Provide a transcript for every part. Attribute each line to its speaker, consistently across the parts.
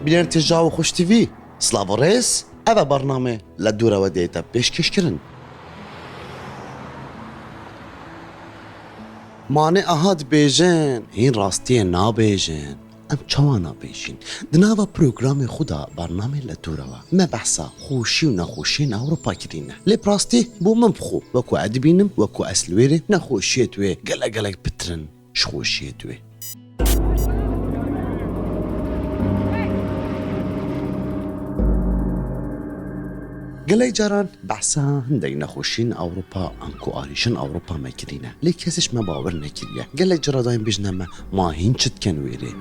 Speaker 1: بینر تجاو خوش تیوی سلاو ریس اوه برنامه لدوره و دیتا پیشکش کرن مانه اهاد بیجن این راستی نا بیجن ام چوانا بیشین دناوا پروگرام خدا برنامه لدوره و ما بحثا خوشی و نخوشی اوروپا کرینه لپراستی بو من بخو وکو ادبینم وکو اسلویره نخوشیتوی گلک بترن شخوشیتوی قلي جاران بحثا هندي نخوشين أوروبا أنكو آريشن أوروبا ما كرينا ليه كاسش ما باور نكريا قلي جرا دايم بجنما ما هينشت كان ويري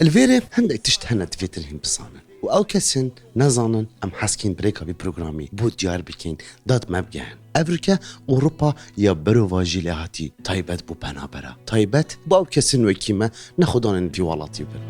Speaker 1: الفيري هندك تشتهنا تفيترهم بصانا وأو كسن نظانا أم حسكين بريكا ببروغرامي بود ديار بكين داد مبجهن أفريكا أوروبا يا برو واجي لهاتي تايبت بو بنابرا تايبت باو كسن وكيما ناخدان في والاتي برا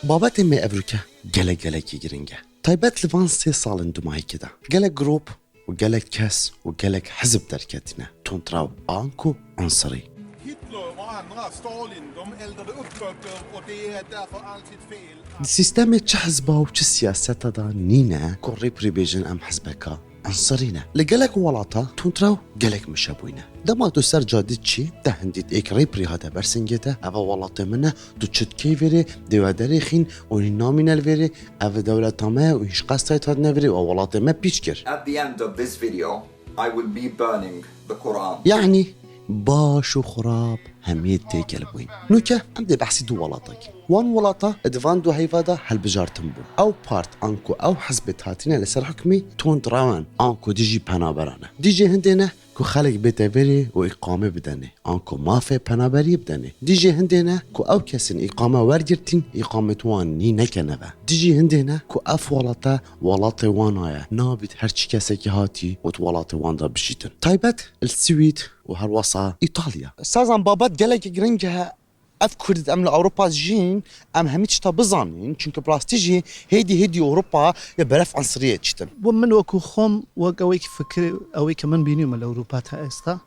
Speaker 1: بابت امي أفريكا جلك يجرنجا تايبت لفان 3 سال دماغي كده جلك جروب وقالك كاس وقالك حزب دركتنا تونتراو أنكو عنصري
Speaker 2: Hitler och andra, Stalin, de eldade upp böcker och det är därför allt sitt fel.
Speaker 1: السيستم تشحزبا وتشسياسة دا نينا كوري بريبيجن أم حزبكا عنصرينا لقالك ولاطا تونتراو قالك مشابوينا دما تسر جادتشي ده هنديت ايك ريبري هذا برسنجتا أفا ولاطا منا تشت كيفيري ديوا داريخين ونامينا الفيري أفا دولة ما ويش قاستايت هاد نفري وولاطا ما بيشكر.
Speaker 3: At the end of this video, I will be burning the Quran.
Speaker 1: يعني باش وخراب هميت تيكل بوين نوكا عندي بحسي دو ولاطك وان ولاطة ادفان دو هيفادا هل بجار تنبو او بارت انكو او حزبت هاتينا لسر حكمي تون دراوان انكو ديجي بنابرانا ديجي هندينا كو خالق بيتافيري وإقامة بداني انكو مافي بنابري بداني ديجي هندينا كو او كسن إقامة وارجرتين إقامة وان ني نكنبا ديجي هندينا كو اف ولاطة ولاطة وانايا نابت هرچي كسكي هاتي وتولاطة وان دا بشيتن تايبت السويد وهالوصا إيطاليا سازان بابات قالك جرنجها اف كرد ام لاوروبا جين ام هميتش تا بزانين چونك بلاستيجي هيدي اوروبا يبرف عنصريه جدا
Speaker 4: ومن وكو خوم وقويك فكر اوي كمان بيني من اوروبا تا استا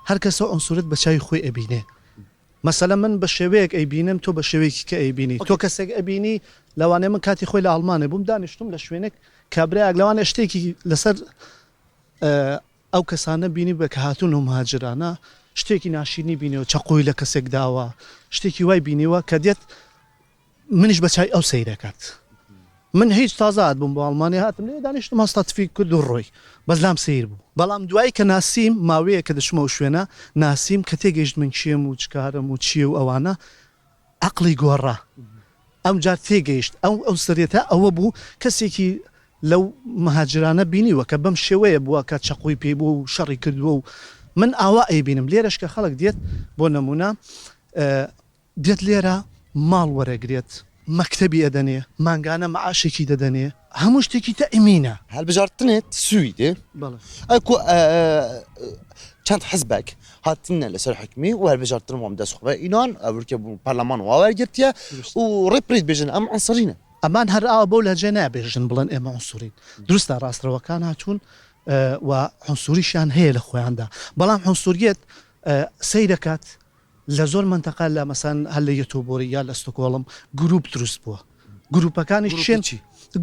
Speaker 4: هر کس عنصريت بچاي خوي ابينه مثلا من بشويك ايبينم تو بشويك كايبيني تو كسك ابيني لو انا من كاتي خوي لالماني بوم دانشتم لشوينك كابري لو انا اشتيكي لسر او كسانه بيني بكهاتون مهاجرانا شتێکی ناشینی بینیەوە چەقۆی لە کەسێک داوە شتێکی وای بینیوە کە دێت منیش بەچای ئەو سەیرەکات من هیچ تازات بووم بۆ ئەڵمانی هاتم لێ دانیشتم هەستاتفی کرد و ڕۆی بەزلام سیر بوو بەڵام دوایی کە ناسیم ماوەیە کە دەچمەوە شوێنە ناسیم کە تێگەیشت من چیم و چکارم و چیە و ئەوانە عەقڵی گۆڕا ئەم جار تێگەیشت ئەو سەرێتە ئەوە بوو کەسێکی لەو مهاجرانە بینیوە کە بەم شێوەیە بووە کە چەقۆی پێی بووە و شەڕی کردووە و من ئاوا ئەیبینم لێرەش کە خەڵک دێت بۆ نەمونە دێت لێرە ماڵ وەرەگرێت مەکتەبی ئەدەنێ مانگانە مەعاشێکی دەدەنێ هەموو شتێکی تەئمینە
Speaker 1: هل بجارتنت سويدي اكو كانت حزبك هاتنا لسر حكمي وهل بجارتن وام داس خبا اينان افريكا برلمان واورجرتيا وريبريد بيجن ام عنصرينا
Speaker 4: ئەمان هەر ئاوا بەو لە جێ نابێژن بڵێن ئێمە عنصورین دروستە ڕاستەوەکان هاتوون و عنصوریشیان هەیە لە خۆیاندا بەڵام عنصوریەت سەیرەکات لە زۆر منتەقە لە مەسەن هەل لە یەتۆبۆری یا لە ستۆکۆڵم گروپ دروست بووە گروپەکانی شێن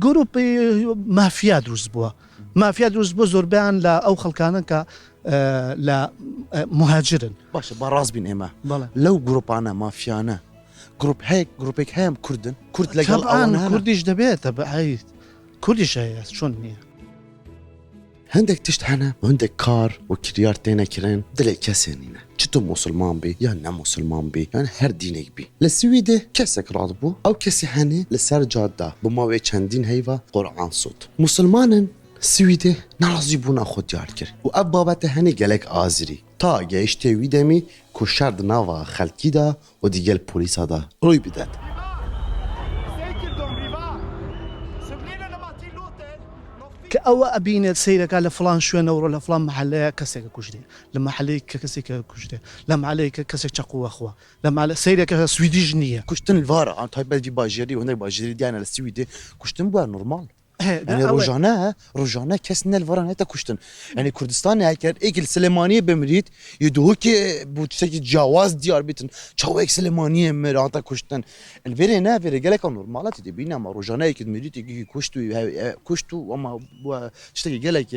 Speaker 4: گروپی مافیا دروست بووە مافیا دروست بووە زۆربیان لە ئەو خەڵکانن کە لە مهاجرن
Speaker 1: باشە باڕاست بین ئێمە لەو گروپانە مافیانە گروپ هەیە گروپێک هەیە کوردن کورد لەگەڵ ئەوانە
Speaker 4: کوردیش دەبێتە بەعید کوردیش هەیە چۆن نییە
Speaker 1: هندك تشتهنا وهندك كار وكريار تينا كرين دلي كاسينينا چتو مسلمان بي يا نا مسلمان بي يعني هر دينك بي للسويدة كسك راضبو او كسي هاني لسر جادة بماوي چندين هيفا قرآن صوت مسلمانن سويدة نرازي بونا خود يار كر و اب بابته هاني گلك آزري تا گيشتي ويدمي كو شرد ناوا خلقي دا و ديگل پوليسا دا روي بداد
Speaker 4: کە او ابين سيرك على فلان شو نور ولا فلان محل كسك كشري لما عليك كسك كشري لما عليك كسك تقوى اخوه لما على سيرك سويدي جنيه
Speaker 1: كشتن الفارا عن تايب دي باجيري وهنا باجيري ديانا السويدي كشتن بوا نورمال
Speaker 4: يعني
Speaker 1: يعني روجانا كسنا الفارا نتا كشتن يعني كردستان هيكر ايكل سليمانيه بمريد يدوك بوتسك جواز ديار بيتن تشاوك سليمانيه مرانتا كشتن الفيري نا فيري قالك نورمالات دي بينا ما روجانا يك مريد يجي كشتو وما تشتكي قالك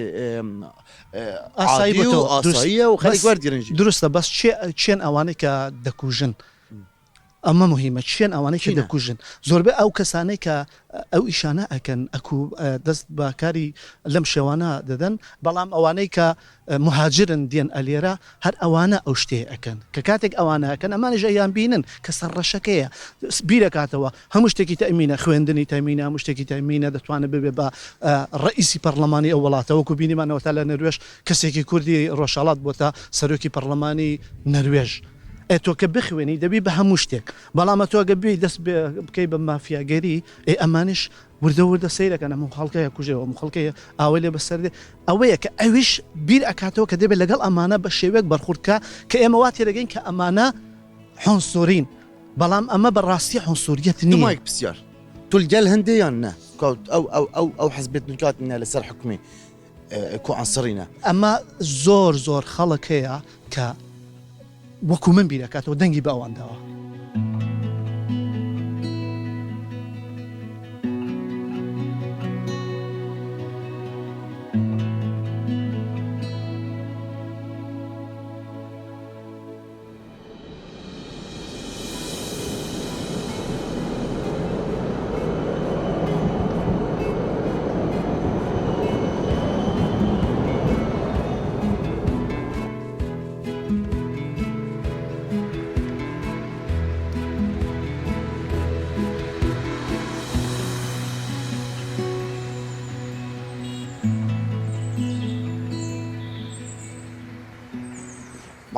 Speaker 1: عادي وعصايه وخليك ورد يرنجي
Speaker 4: درسته بس چين اواني كدكوجن اما مهمه چين اواني كدكوجن زوربه او كسانه ك او اشانه اكن اكو دست باكاري لم شوانا ددن بلام اواني ك مهاجرن دين اليرا هر اوانا اوشتي اكن ككاتك اوانا اكن امان جايان بينن كسرشكيه بيركاتوا همشتكي تامين خويندني تامين همشتكي تامين دتوانه ببا رئيسي برلماني اولاته وكو بيني ما نوتالا نرويج كسيكي كردي روشالات بوتا سروكي برلماني نرويج تو كبخويني دبي بهمشتك بلا ما تو قبي دس بكي بما فيها غيري اي امانش ورده سيرك انا مخالكه كوجه ومخالكه اولي بسرد اويك اويش بير اكاتو كدب لقل امانه بشيوك برخوركا كاموات يرجين كامانه عنصرين بلام اما بالراسي عنصريه نيه
Speaker 1: مايك بسيار تلقى الهنديان او حزبت نكات من لسر حكمي كو عنصرينا
Speaker 4: اما زور خلق هي ك وەکو من بیرەکاتەوە دەنگی بە ئەوان داوە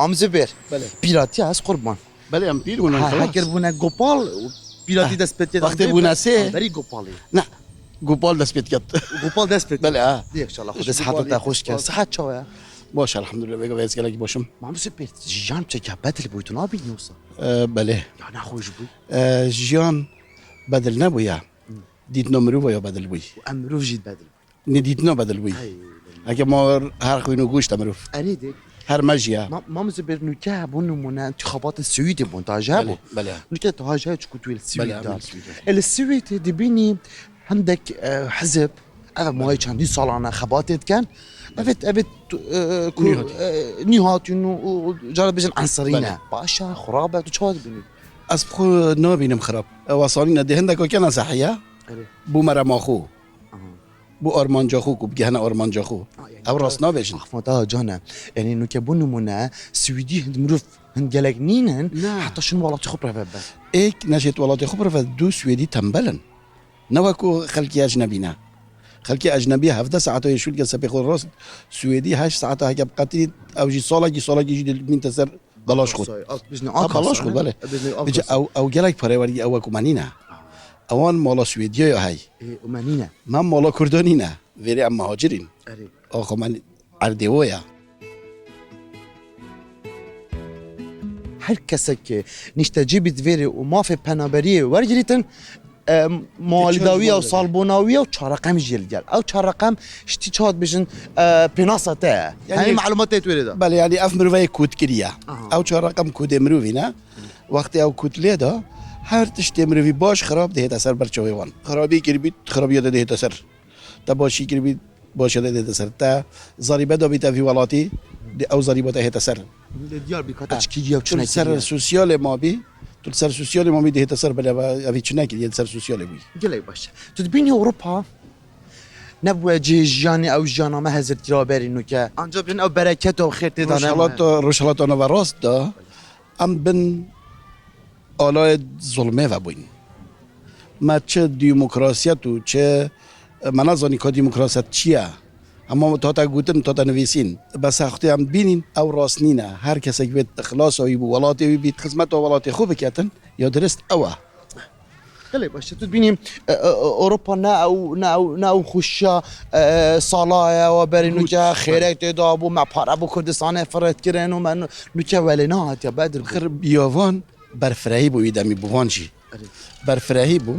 Speaker 1: مام زبير
Speaker 5: بله
Speaker 1: بيراتي هاس قربان
Speaker 5: بله ام بیر ونن
Speaker 1: هاكر بونا غوبال بيراتي دسبتي
Speaker 5: وقت بونا سه
Speaker 1: بري غوبالي
Speaker 5: نه گوپال دست بید کرد
Speaker 1: غوبال دسبتي
Speaker 5: بله
Speaker 1: ديك ان شاء الله خد صحتك خوش كان صحت شو يا
Speaker 5: باشه الحمدلله بگو ویس گلگی باشم
Speaker 1: مام زبير جان تكابات اللي بويتو نابي نوصل
Speaker 5: بله
Speaker 1: يعني اخوي جبوي
Speaker 5: جیان بدل نبویا دید نمرو یا بدل بوی
Speaker 1: امرو جيت بدل
Speaker 5: ندید بدل بوی اگه ما هر خوینو گوش تمرو
Speaker 1: اني ديك
Speaker 5: هر مجیا
Speaker 1: مام زبير نكا بونو انتخابات السويدي بونتاجابو
Speaker 5: بله
Speaker 1: نكا تهاجا تشكوتوي السويد
Speaker 5: بله
Speaker 1: السويد دي بيني عندك حزب هذا ما هي كان دي صالانه خباتت كان افت نيهات انه جرب بيجن عنصرينا باشا خرابه وشو بيني
Speaker 5: از خو نبینم خراب وصالین ده هندک که نصحیه بو مرا خو بو آرمانجا خو کو بگه هن آرمانجا خو او راست نبیشن
Speaker 1: فهمتها جانا يعني انه كبون منا سويدي هند مروف هند جلاجنين حتى شنو والله خبره بابا
Speaker 5: ایک نشید ولات خبره و دو سویدی تنبلن نوکو خلقی اجنبینا خلقی اجنبی 17 ساعت يشول که سپی خود راست سویدی 8 ساعت هک بقتی او جی سالا جی من تسر بلاش خود بلاش خود بله او جلاج پروری او کومانینا اوان مالا سویدیا یا هی
Speaker 1: ومانينا
Speaker 5: من مالا کردانینا ویری ام مهاجرین آخو من اردویا
Speaker 1: هر كسك نشتجيب دفيري وما في بنابريه ورجريتن مالداويه وصالبوناويه وشارقام جيل او شارقام شتي تشاد بيجن بناسته يعني معلومات توريدا
Speaker 5: بله يعني اف مروي كود كريا او چهار رقم كود مروينا وقت او كود ليدا هر تشتي مروي باش خراب ده اثر بر چويوان خرابي كربي خرابيه ده اثر تباشي كربي باشه ده اثر تا ضريبه دو بيتا في ولاتي او ضريبه ده اثر
Speaker 1: ديار بكاتشكي او
Speaker 5: چنای سر سوسيال ما بي تو سر سوسيال ما بي ده اثر بلا ابي چنای كي سر سوسيال بي
Speaker 1: قلي باش تدبيني اوروبا نبوه جيجاني او جانا ما هزر ترابيري نوكا انجبرن او بركته وخير تدانا
Speaker 5: روشالات انا راست دا ام بن آلای ظلمه و بوین ما چه دیموکراسیت و چه من نزانی که دیموکراسیت چیه اما تا گوتن تا نویسین بس وقتی هم بینین او راست نینه هر کسی که بیت اخلاص و ولات و بیت خدمت و ولات خوب بکتن یا درست اوه
Speaker 1: قلي باش تبيني اوروبا ناو خوشا صلايا وبرينوجا خيرات دابو مع بارابو كردستان فرت كرن ومن نوكا ولينات يا بدر
Speaker 5: خر بیاوان برفراهی بو ایدمی بوانجی برفراهی بو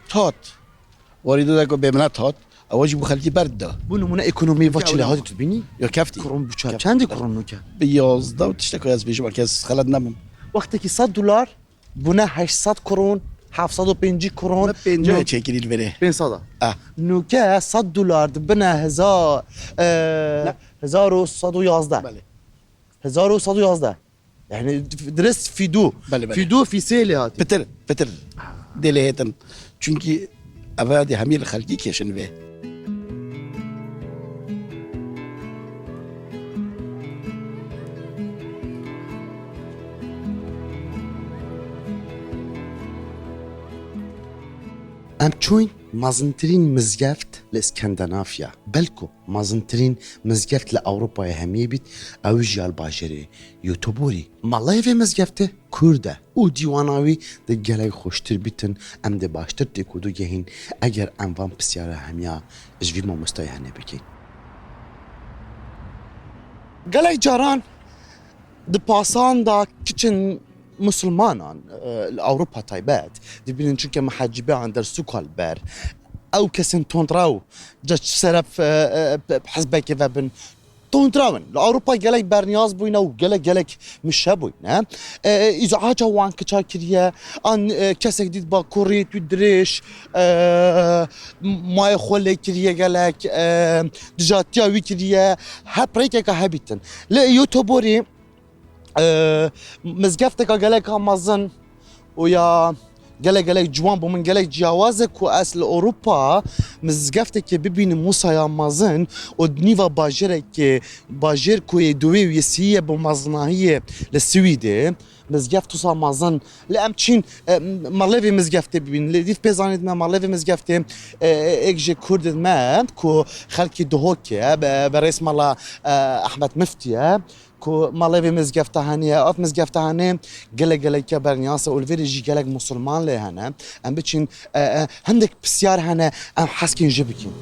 Speaker 5: تات واریدو دکو بمنا تات اواجی بو خلکی برد دا
Speaker 1: بو نمونه ايكونومي واتشي هادي تبيني
Speaker 5: یا کفتی
Speaker 1: كرون بوشا چند كرون نوكا
Speaker 5: بیازده و تشتکو از بیشو مرکز خلد نمم
Speaker 1: وقتی $100 بونه 800 کرون 750 کرون
Speaker 5: پنجاه چکیلیل بره
Speaker 1: 500
Speaker 5: اه
Speaker 1: نوکه $100 بنا 1111
Speaker 5: بله
Speaker 1: 1111 يعني درست في دو
Speaker 5: بله.
Speaker 1: في دو في سيلي هاتي
Speaker 5: پتر دلی هیتن چونکی اوادی همیل خلکی کشن به
Speaker 1: ام چوین مازنترین مزگفت لاسكندنافيا بلكو مازنترين مزگفت لأوروبا همیه بیت او جال باجره یوتوبوری مالای و مزگفته کرده او دیواناوی ده گلای خوشتر بیتن ام ده باشتر دکودو گهین اگر انوان پسیاره همیا اجوی ما مستایحنه بکین گلای جاران ده پاسان دا کچن مسلمانان اوروبا تایبات دبین چونکه محجبه عن در سوکال بر او کسن تونتراو جاش سرف حزبك فبن تونتراون لاوروبا گلک برنیاز بوینا و گلک مشه بوینا ازعاجه وان کچاکریه ان کسک دید با کوری تو درش مای خوله کریه گلک دجاتیا وی کریه هپریکه که هبیتن لی یوتوبوری مزگفتك قالك مازن ويا قالك جوان بو من قالك جوازك واصل اوروبا مزگفتك ببين موسى يا مازن ودنيفا باجرك باجر كو دوي ويسيه بو مازناهيه للسويدي مزگفت صا مازن لامچين مالفي مزگفت ببين لديف بيزانيت ما مالفي مزگفت اكجي كرد ما كو خلكي دهوكي برئيس مالا احمد مفتي كو مالوي مزگفته هنیه اف مزگفته هنیه گله که برنیاسه اولویری جی گله مسلمان له هنه ام بچین هندک بسیار هنه ام حسکین جبکین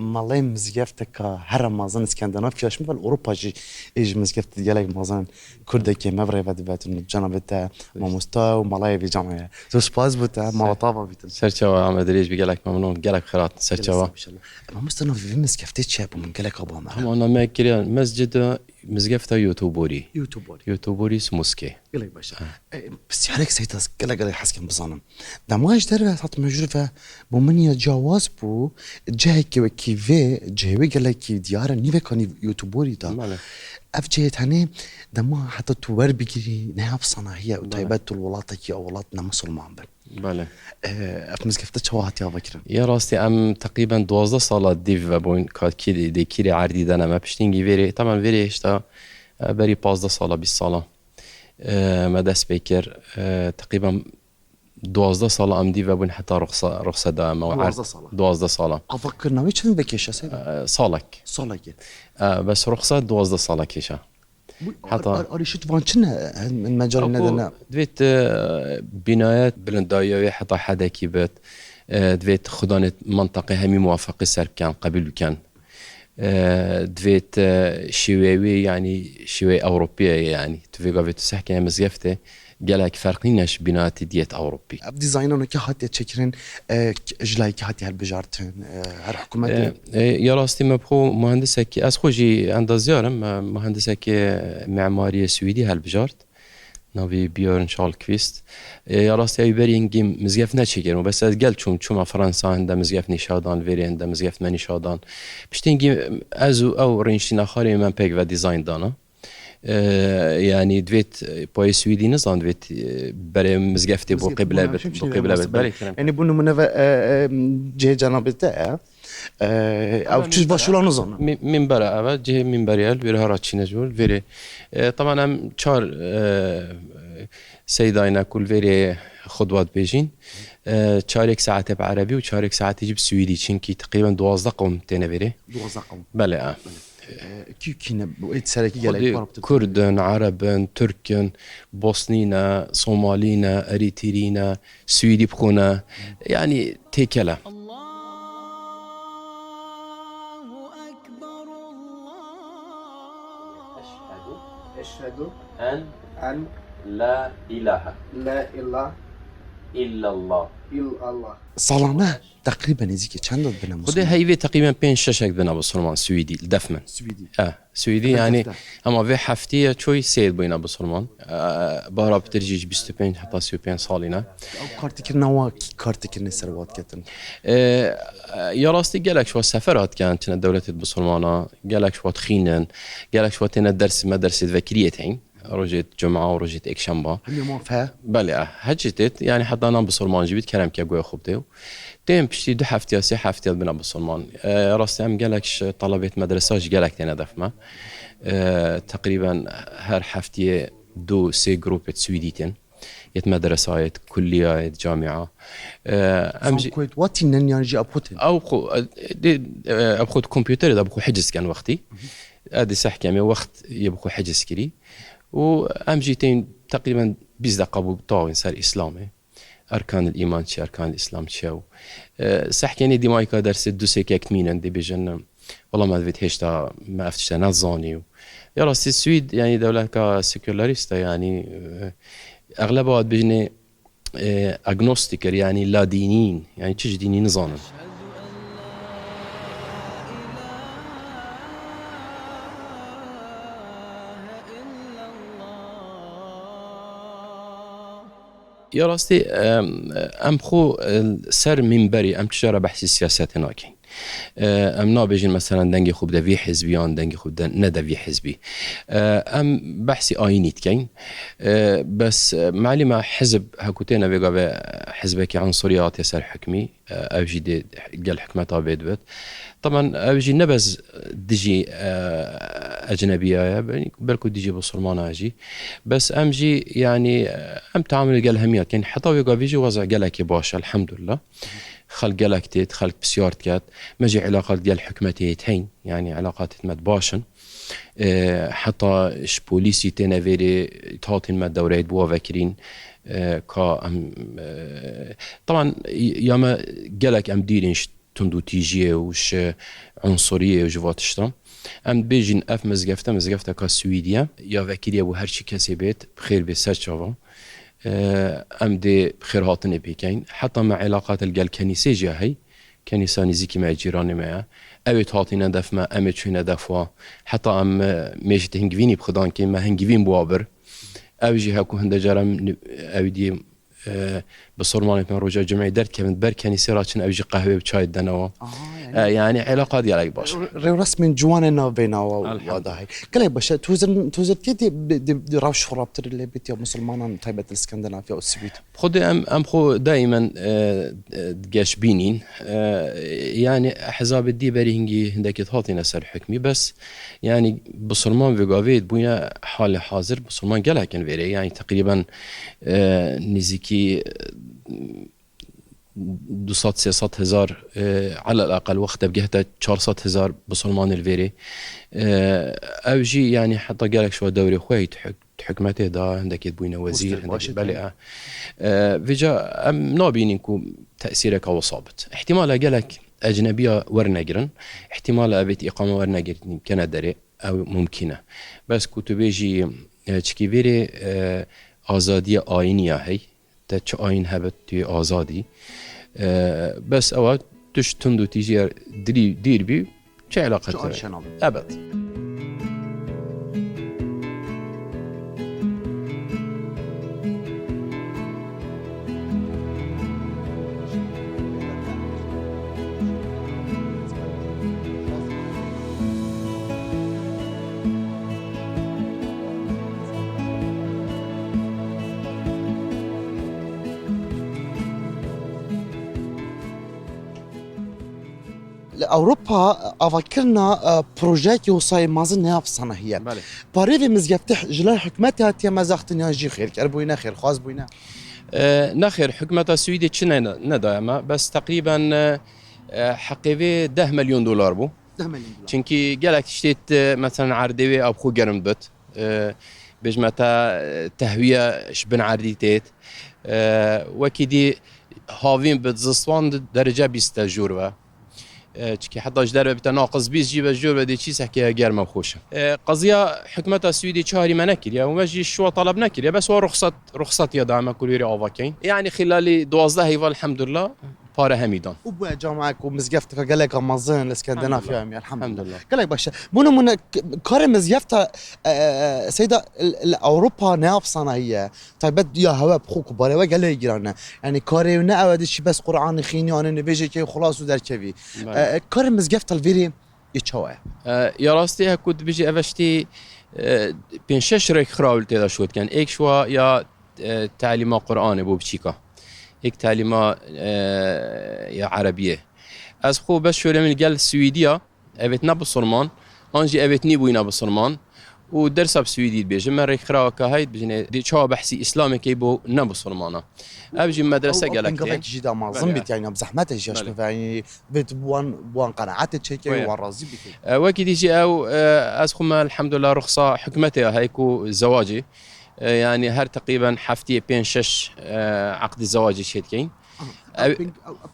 Speaker 1: مالای مزگفته که هر مازن اسکندنافیا شمی ولی اروپا جی ایج مزگفته دیالک مازن کرده که مبرای و دبتون جنابته ماموستا و مالای بی جامعه تو سپاس بوده مالطابا بیتن
Speaker 6: سرچاوا عمد ريش بقالك ممنون قالك خيرات سرچاوا
Speaker 1: ماموستا نو في مزگفته چه بو من گلک ابو
Speaker 6: هم انا ما كريان مسجد مزقفتا يوتوبوري
Speaker 1: يوتيوبر
Speaker 6: يوتوبوري سموسكي
Speaker 1: گلک باشه بس عليك سيتاس گلک حسكن بزانم دماج در هات مجرفه بو من يجاوز بو جاي كي في جاي گلک ديار نيفه كاني يوتيوبري دا اف جيت هني دما حتى تور بيجري نهاب صناعيه وتايبات الولاتك او ولاتنا مسلمان بل
Speaker 6: بله
Speaker 1: اف مزگفته چوات یا فکرم
Speaker 6: يا راستي ام تقريبا 12 صالة ديف بوين كات كيري دي كيري عردي دانا ما بشتينجي فيري طبعا فيري اشتا بري 15 صالة بالصالة ما داس بيكر تقريبا 12 صالة ام ديف بوين حتى رخصة دا موعد 12 صالة
Speaker 1: افكر ناوي چند بكيشه سيد
Speaker 6: صالك
Speaker 1: صالك
Speaker 6: بس رخصة 12 صالة كيشا
Speaker 1: حتى اريشت فانشنا من مجال ندنا
Speaker 6: دويت بنايات بلندايا حتى حدا كيبات دويت خدانة منطقة همي موافقة سر كان قبل كان دويت شويوي يعني شوي أوروبية يعني تفي قافيت سحكي مزيفته قالك فرقينش بنايات ديت أوروبي
Speaker 1: ديزاينر كي هاتي تشكرين اجلاي كي هاتي هالبجارتن هر حكومات
Speaker 6: يا راستي مبخو مهندسة كي أسخوجي عند زيارم مهندسة كي معمارية سويدي هالبجارت نبي بيورن شال كويست يا راستي أي برينجي مزيف نتشكر بس قال شوم فرنسا عنده مزيف نشادان فيري عنده مزيف ماني شادان بشتينجي أزو أو رينشتين آخرين من بيك و ديزاين دانا يعني دويت باي سويدي نظام دويت بري مزقفتي بو قبلة بالي
Speaker 1: يعني بونو منو جه جنابته او تشوف باشولا نظام
Speaker 6: من برا اول جه من بريال ويرها راتشي نجول فيري طبعا هم چار سيداينا كل فيري خطوات بيجين تشارك ساعات بعربي وتشارك ساعات يجيب سويدي شنكي تقريبا 12 قوم تينا فيري
Speaker 1: دوزاقم
Speaker 6: بله
Speaker 1: كينا بويت سالكي قال
Speaker 6: كردن عربن تركن بوسنينا صومالينا اريترينا سويدي بخونا يعني تيكلا
Speaker 7: أشهد
Speaker 6: أن
Speaker 7: أن
Speaker 6: لا إله
Speaker 7: لا إله
Speaker 6: إلا الله
Speaker 7: إلا الله.
Speaker 1: سالانه تقريبا نزيكي چند داد بنا
Speaker 6: خود هیوی تقریبا 5-6 بنا بسرمان سویدی دفمن
Speaker 1: سويدي
Speaker 6: سویدی یعنی اما في هفته چوی سید بينا بسرمان بارا بترجيج 25 حتى 35 سالينا
Speaker 1: او كارتك نواكي كارتك السروات كتن
Speaker 6: يا راستي قالك شو سفرات كانت دولة بسرمانا قالك شو تخينن قالك شو تنا درس مدرسة ذكريتين رجيت جمعة ورجيت إكشنبا
Speaker 1: هم ما فيها
Speaker 6: بله هجتت يعني حتى أنا بسلمان جبت كلام كي أقول خبته تيم بشتي 2 هفتة 6 هفتة بنا بسلمان راستي هم قالكش طلبة مدرسة قالك تنا دفمة تقريبا هر هفتة 2-3 جروب سويديتين يت مدرسة كلية جامعة
Speaker 1: امجي كويت واتي نن ينجي ابوتين
Speaker 6: أو أبخد كمبيوتر إذا أبخد حجز كان وقتي هذه صح كامي وقت يبخو حجز كري وأمجيتين تقريبا 20 دقيقة بطاوين صار إسلامي أركان الإيمان شي أركان الإسلام شو صح يعني دي مايكا درس دوسيك يكمينن دي بيجن والله ما فيت هشتا ما أفتشتا نظاني يا راستي السويد يعني دولة كسيكولاريستا يعني أغلبها بيجني أغنوستيكر يعني لا دينين يعني تشج ديني نظانا يا راستي ام خو سر منبري ام تجاره بحث السياسات هناك ام نابجين مثلا دنگي خوب ده في حزبيان دنگي خوب ده ندا في حزبي ام بحثي آينيت كين بس معلمة حزب هكوتينا بيقى حزبك عنصريات يسار حكمي او جي قال حكمتها بيدبت طبعا او جي نبز دجي اجنبيه بالكو ديجي بصرمانه اجي بس ام جي يعني ام تعامل قال هميات يعني حتى ويقى بيجي وضع قالك باشا الحمد لله خلق قالك تيت خلق بسيارت كات ماجي علاقات ديال حكمتي تهين يعني علاقات مد باشن حتى اش بوليسي تينا فيري تاطين ما دوريت بوا فاكرين كا ام طبعا ياما قالك ام ديرينش تندو تيجي وش عنصرية وجوات اشترا ام بيجين اف مزقفتا كسويديا يا فاكريا و هرشي كسي بيت بخير بسر شافا ام دي بخير هاتني بيكين حتى مع علاقات القال كنيسة جاهي كنيسة نزيكي مع جيراني معه اويت هاتينا دفما امت شوينا دفوا حتى ام ميجت هنجفيني بخدان كي ما هنجفين بوابر او جي هاكو هندا جرم او دي بصرمانة من رجال جمعي درت كمن بر كنيسة راتشن او جي قهوة بشاي دنوا يعني علاقات ديالك باش
Speaker 1: رسم جوانا بينا وهذا قال باش توزن كيدي دي راوش خرابتر اللي بيتي مسلمان تايبه الاسكندنافيا والسويد
Speaker 6: خد ام خو دائما دقاش بينين يعني احزاب الدي برينجي هندك تحطينا سر حكمي بس يعني بصرمان فيغافيد بويا حال حاضر بصرمان قالها كان فيري يعني تقريبا نزيكي 200-300 هزار على الأقل وقتها بقيتها 400 هزار بسلمان الفيري أو جي يعني حتى قالك شو دوري خوي حكمته دا عندك يدبوينا وزير عندك بلقى فيجا نابينكو تأثيرك أو صابت احتمال قالك أجنبية ورنجرن احتمال أبيت إقامة ورنجرن كندري أو ممكنة بس كنت بيجي تشكي فيري آزادية آينية هي تش آين هبت توی آزادی بس اوقات توش تندو تيجي دير بي چه علاقة ابد
Speaker 1: اوروبا افكرنا بروجيكي وصاي مازن ناب صناهيه
Speaker 6: بله
Speaker 1: باريفي مزيفتح جلال حكمتها تي مزاختن يجي خير كربوينا خير خاص بوينا
Speaker 6: نخير حكومة السويدية چنه ندائمه بس تقريبا حقيقي 10 مليون دولار بو
Speaker 1: 10 مليون دولار
Speaker 6: چونکی گلک شتیت مثلا عردوی آب خو گرم بد بجمتا تهویه شبن عردیتیت وکی دی هاوین بد زستوان درجه 20 جور و چکی حتی جدر بتا ناقص 20 جیب جور و دی چی سحکی گرم خوشه قضیه حکومت السویدی چهاری ما نکریه و مجی شو طلب نکریه بس هو رخصت یادم کلیری آواکین يعني خلال 12 هيفا الحمد لله باره هميدان
Speaker 1: وبو جامعك ومزيفتك قال لك امازون الاسكندنافيا الحمد لله
Speaker 6: لله
Speaker 1: قال لك باشا بونو من كار مزيفتا سيده اوروبا ناب صناهيه طيب يا هوا بخوك باره وقال لي جيرانا يعني كاري ونا اودش بس قران خيني انا نبيجي كي خلاص ودركبي كار مزيفتا الفيري يتشوا
Speaker 6: يا راستي كنت بيجي افشتي بين شش ريك خراول تدا شوت كان ايك شوا يا تعليم قرآن بو بشيكا هيك تعليمات يا عربية از خو بس شو من قال السويدية ابتنا بصرمان انجي ابتني بوينا بصرمان ودرس بسويدي بيجي من ريك خراو كهيد بجني دي شو بحسي اسلامي كي بو نبو صرمانا ابجي مدرسة قالك
Speaker 1: جدا ما زنبت يعني بزحمتها جاش يعني بيت بوان قناعات تشيكي ورازي بك
Speaker 6: وكي ديجي او از خو الحمد لله رخصة حكمتها هيكو زواجي يعني هر تقريبا حفتي بين شش عقد الزواج شيتكين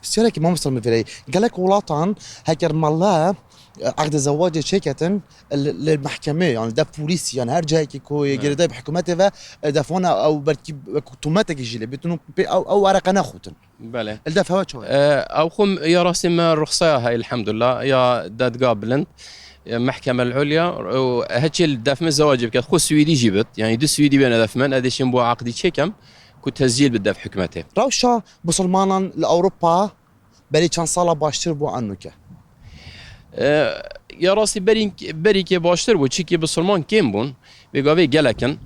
Speaker 1: بسيرك ما مصر مفري قال لك ولاطان هكر مالله عقد الزواج شيكة للمحكمة يعني ده بوليس يعني هرجع كيكو يجري ده بحكومته دفونا او بركي كتوماتك يجي بتنو او ورقه ناخوتن
Speaker 6: بله
Speaker 1: الدفع شو
Speaker 6: او خم يا راسم الرخصة هاي الحمد لله يا داد قابلن محكمة العليا وهاتشي الدفع الزواج بكات خو سويدي جبت يعني دو سويدي بين دفمن اديشن بو عقدي تشيكم كنت تسجيل بالدفع حكمته
Speaker 1: روشا بسلمانا لاوروبا بري كان صاله باشتر بو عنك
Speaker 6: يا راسي بريكي باشتر بو تشيكي بسلمان كيم بون بيقاوي جلكن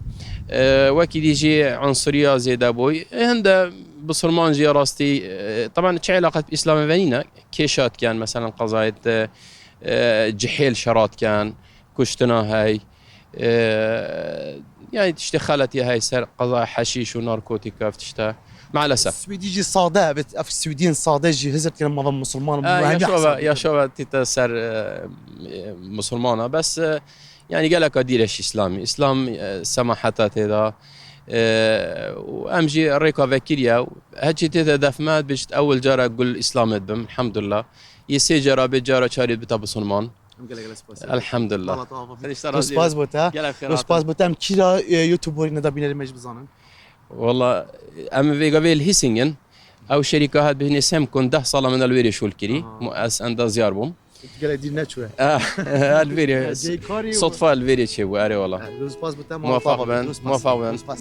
Speaker 6: وكي ديجي عنصريه زياده بوي هند بسلمان جي راستي طبعا تشي علاقه باسلام بنينا كيشات كان مثلا قضايا جحيل شرات كان كشتنا هاي يعني تشتي خالتي هاي سر قضايا حشيش وناركوتيكا تشتا مع الاسف
Speaker 1: السويدي جي صاده في السويدين صاده جي هزت لما ظل مسلمان
Speaker 6: يا شباب تتسر مسلمانه بس يعني قال لك اديرش اسلامي اسلام سماحتها هذا وامجي ريكا فكريا هاتشي تدفمات باش اول جاره اقول اسلام ادبم الحمد لله يسي جاره بجاره شاري بتا بسلمان الحمد لله
Speaker 1: سباز بوتا سباز بوتا كيرا يوتيوبر ندا بينا المج بزانن
Speaker 6: والله ام فيغافي الهيسينجن او شركه هاد بهني سمكن 10 صاله من الويري شو الكري مؤس عند زياربهم
Speaker 1: قال دينا شوي
Speaker 6: الفيري صدفه الفيري شي واري والله
Speaker 1: سباز بوتا
Speaker 6: موافق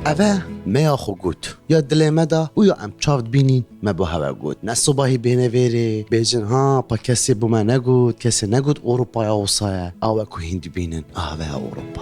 Speaker 1: اوه ما خو گوت یا دل مدا و یا ام چافت بینین ما با هوا گوت نه صبحی بینه ویری بیجن ها با کسی بو ما نگوت کسی نگوت اروپا یا وصایا او کو هندی بینن اوه اروپا